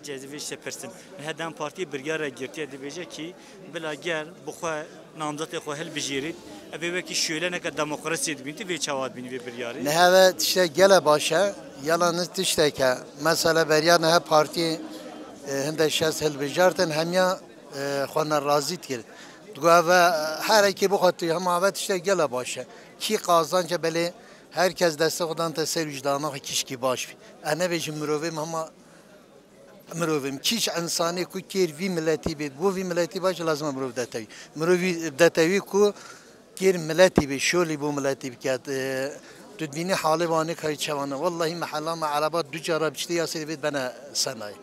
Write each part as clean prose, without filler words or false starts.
Cezibe işte persin. Hedem partiye bir yere girtiye dibece ki bila gel bu kadar namzatı koyhel bijirit. Ebe ki şöyle ne kadar demokrasi edibinti ve çavad bini bir yere. Ne heve işte gele başa yalanı işte ki mesela beriya ne parti hende şahs hel bijarten hem ya xwana razı değil. Ve her iki bu hattı ama evet işte gele başa ki kazanca böyle herkes destek odan tesir vicdanı kişki baş. Ana bejim mürovim ama mürovim kiş insani ku kir vi milleti bid bu vi milleti baş lazım mürov detavi. Mürovi detavi ku kir milleti bi şoli bu milleti bi kat تدبيني حالي واني كاي تشوانا والله محلا مع عربات دجارة بشتي ياسر بيت بنا سناي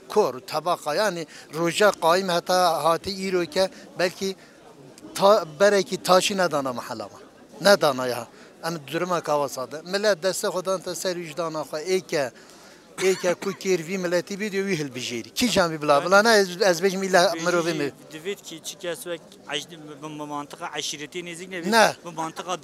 كور طبقة يعني رجع قائم حتى هاتي إيروكا بلكي تا بركي تاشي ندانا محلا ندانا يا أم درما كواسادة ملت دست خدان تسر وجدانا خا ایک کوکیر وی ملتی بیدیو وی هل بجیری کی جامی بلا نه از بچ میلا مروی می دوید کی چی کسوک عجد به منطقه عشیرتی نزدیک نه به منطقه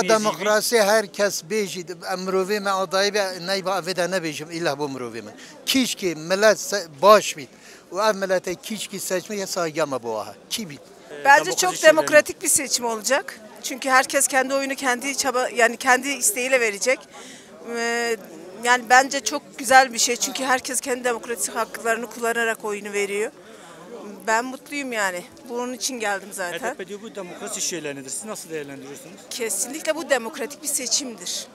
دموکراسی هر کس بیجید مروی می آدایی نه با ودا نبیجم الا bu مروی می کیش کی ملت باش بید و اv ملت کیش کی seçme saygama bu aha ki bid. Bence çok demokratik bir seçim olacak. Çünkü herkes kendi oyunu kendi çaba yani kendi isteğiyle verecek. Yani bence çok güzel bir şey çünkü herkes kendi demokratik haklarını kullanarak oyunu veriyor. Ben mutluyum yani. Bunun için geldim zaten. HDP bu demokrasi şeyleridir. Siz nasıl değerlendiriyorsunuz? Kesinlikle bu demokratik bir seçimdir.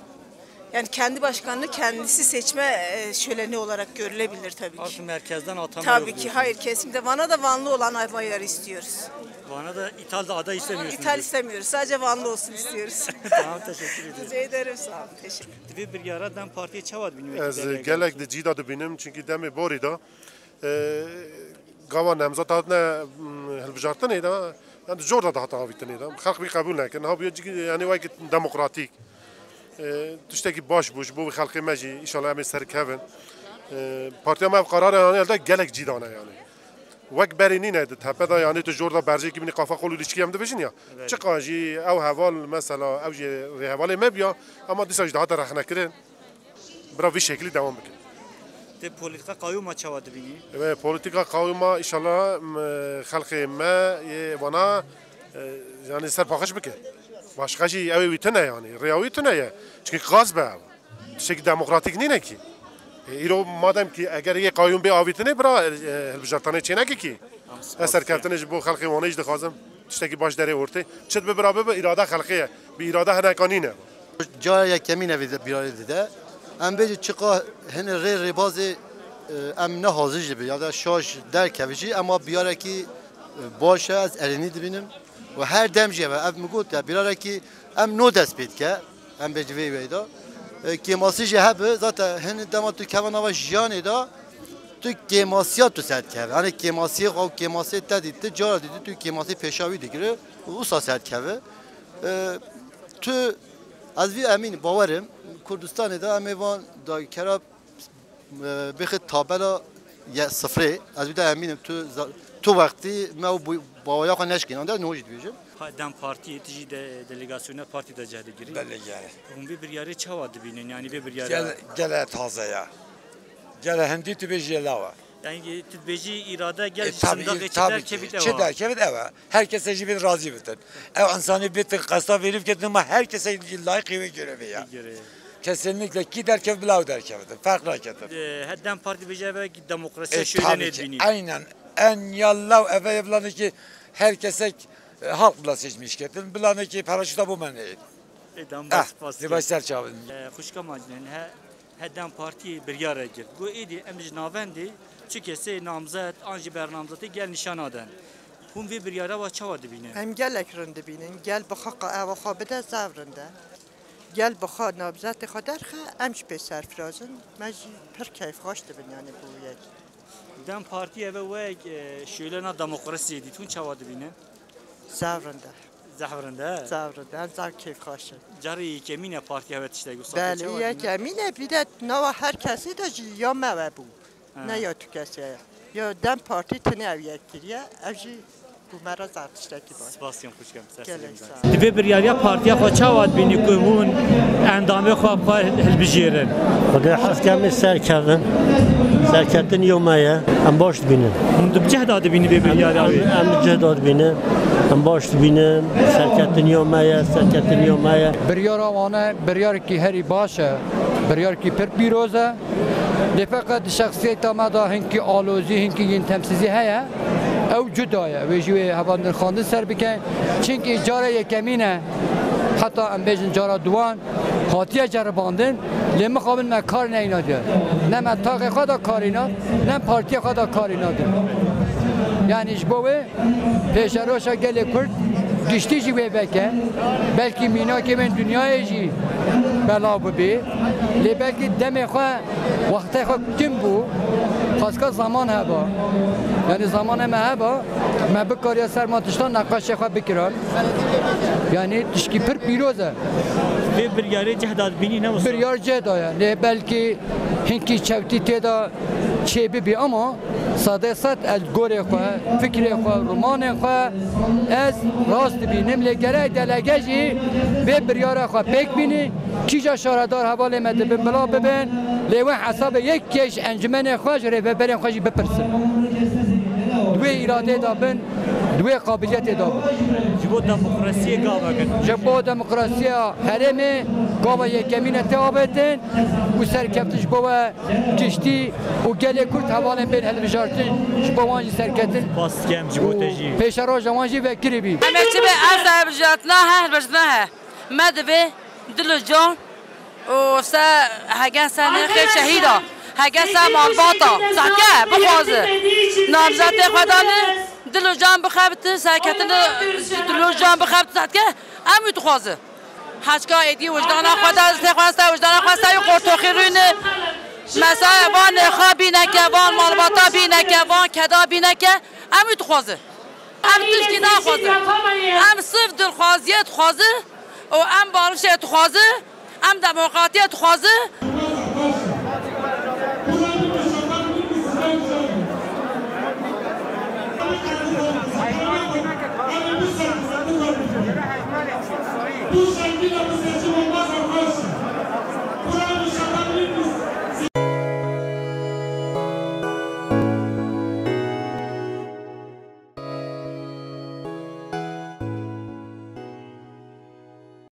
Yani kendi başkanını kendisi seçme şöleni olarak görülebilir tabii ki. Artık merkezden atama tabii ki hayır kesinlikle. Van'a da Vanlı olan adayları istiyoruz. Van'a da İthal'da aday istemiyorsunuz. İthal istemiyoruz. Sadece Vanlı olsun istiyoruz. Tamam teşekkür ederim. Rica ederim sağ olun. Teşekkür ederim. Bir yaradan partiye çavad biniyor. Az gelek de cida da benim çünkü demi bori da gavan nemzat adına helbijartın eda yani zorda da hata havitin eda. Halk bir kabul nekin. Ha bu yani vakit demokratik. Tüşteki baş buş bu halkı meci inşallah emin serkevin. Partiye mev kararı yani elde gelek cidana yani. Vak berini neydi? Tepede yani tujorda berce gibi kafa kolu ilişki hem de bejin ya. Çıkacı ev heval mesela ev rehvali mebya ama disaj daha da rahne kirin. Bra bir şekilde devam edelim. De politika kayyuma çavadı bini. Evet politika kayyuma inşallah halkı me bana yani serpakış bike. Başka şey evi bitene yani riyavitene ya. Çünkü gaz be. Şey demokratik ne ki? İro madem ki eğer ye kayyum bir avitene bra helbijartane çene ki. Eser kaptane bu halkı ona işte kazım. İşte ki baş dere orta. Çıt be beraber bir irade halkıya. Bir irade hene kanine. Caya kemine bir arada da. Em beci çıka hene re bazı em ne hazır gibi ya da şaş derkevici ama bir ara ki başa az elini dibinin ve her demce ve ev mugut ya bir ara ki em no despit ke em beci ve da keması cehbe zaten hene damat tu kavana ve jani da tu kemasiyat tu set ke hani kemasi o kemasi tedit cara dedi tu kemasi peşavi digire usa set ke tu az vi emin bavarım Kurdistan'da da emevan da kerap bixit tabela ya sıfır az bir de eminim tu vakti me bu bavaya kan neşkin onda ne olacak diyeceğim. Dem parti yetici de delegasyona parti de cahil giri. Belli yani. Bunun bir yere çavadı binin yani bir yere. Gele taze ya. Gele hendi tübe jelava. Yani tübeci irade gel şunda geçiler kebit eva. Çeder kebit eva. Herkese cibin razı bitin. Ev insanı bitin kasta verip gittin ama herkese layık evi görevi ya. Kesinlikle ki derken bilav derken farklı hareketler. Hedden parti becebe ki demokrasi şöyle nedbini. Aynen. En yallav eve evlanı ki herkese halkla seçmiş getir. Bilanı ki paraşüta bu meni. Edem bas. Dibaşlar çabın. Kuşka macnen hedden parti bir yere gir. Bu idi emci navendi. Çünkü namzat anji bernamzatı gel nişanadan. Hum bir yere var çavadı binin. Hem gelek rende binin. Gel bakha ev khabede zavrende. Gel bakha nabzat kadar ha emş be serfrazın. Meci per keyif hoştu bin yani bu yek. Dem parti eve ve şöyle na demokrasi idi. Tun çavadı binin. Zavrende. Zavrende. Hem zar keyif hoştu. Cari kemine parti evet işte Gustavo. Beli ya kemine bir de nava herkesi de ya meve bu. Ne ya tükesiyor. Ya dem parti tane ev yektiriyor. Evci bu meraz artıştaki var. Sebastian Kuşkam. Dibe bir yarıya partiye xaçavad bini kumun endamı xapqa helbijirin. Xda haskemi serkevin. سرکتن یومایه ام باش بینن Hûn di cih da dibînî vê biryara wê. ام جهداد بینن ام باش بینن سرکتن یومایه سرکتن یومایه بریارا وانه بریار کی هری باشه بریار کی پر پیروزه لفقط شخصیت ما دا هنکی آلوزی هنکی ین تمسیزی هیا او جدایه و جوی هواندن خواندن سر بکن چونکه جاره یکمینه حتی ام بیجن جاره دوان خاطیه جاره باندن لما خوابن ما کار نینا دیار نه من تاق خدا کارینا نه پارتی خدا کارینا دیار یعنی جبوه پیشروشا گل کرد گشتی جی بکه بلکه مینا که من دنیای جی بلا ببی لی بلکه دم خواه وقت خواه کم بو خاصکا زمان هبا یعنی زمان ما هبا ما بکاری سرماتشتان نقاش خواه بکران یعنی تشکی پر پیروزه Vê biryarê cih da dibînî ne wisa? biryar cedaya لی بلکه هنکی چوتی تیدا چه ببی اما ساده سات از گوره خواه فکر خواه رومان خواه از راست بینم لگره دلگه جی به بریار خواه پیک بینی کیجا شاردار حواله مده بین بلا ببین لیوه حساب یک کش انجمن خواه جره و برین خواه جی بپرسن دوی اراده دا بین دوی قابلیت دا بین Ji bo demokrasiyê gava girt. جبو دموکراسیا هرمه گاوا یکمین تابتن و سرکفتش بوا کشتی و گله کرد حواله بین هلوجارتن جبوانجی سرکتن Baskem ji bo te jî. پیشرا جوانجی وکری بی همه چی به از هلوجارتنا هلوجارتنا مدوی دلو جان و سه هگن سنه خیلی شهیدا هگن سه مالباتا سکه بخوازه نامزد خدانه دلو جان بخابت سرکتن دلو جان بخابت سکه امی تو خوازه هشکا ایدی وجدانا خدا از تخواسته وجدانا خواسته یو قرطوخی روینه مثلا وان خوابی نکه وان مالباتا بی نکه وان کدا بی نکه امی تو خوازه ام تشکی نخوازه ام صرف دلخوازیت خوازه و ام بارشت خوازه ام دموقراطیت خوازه Bu şekilde bu seçim olmaz.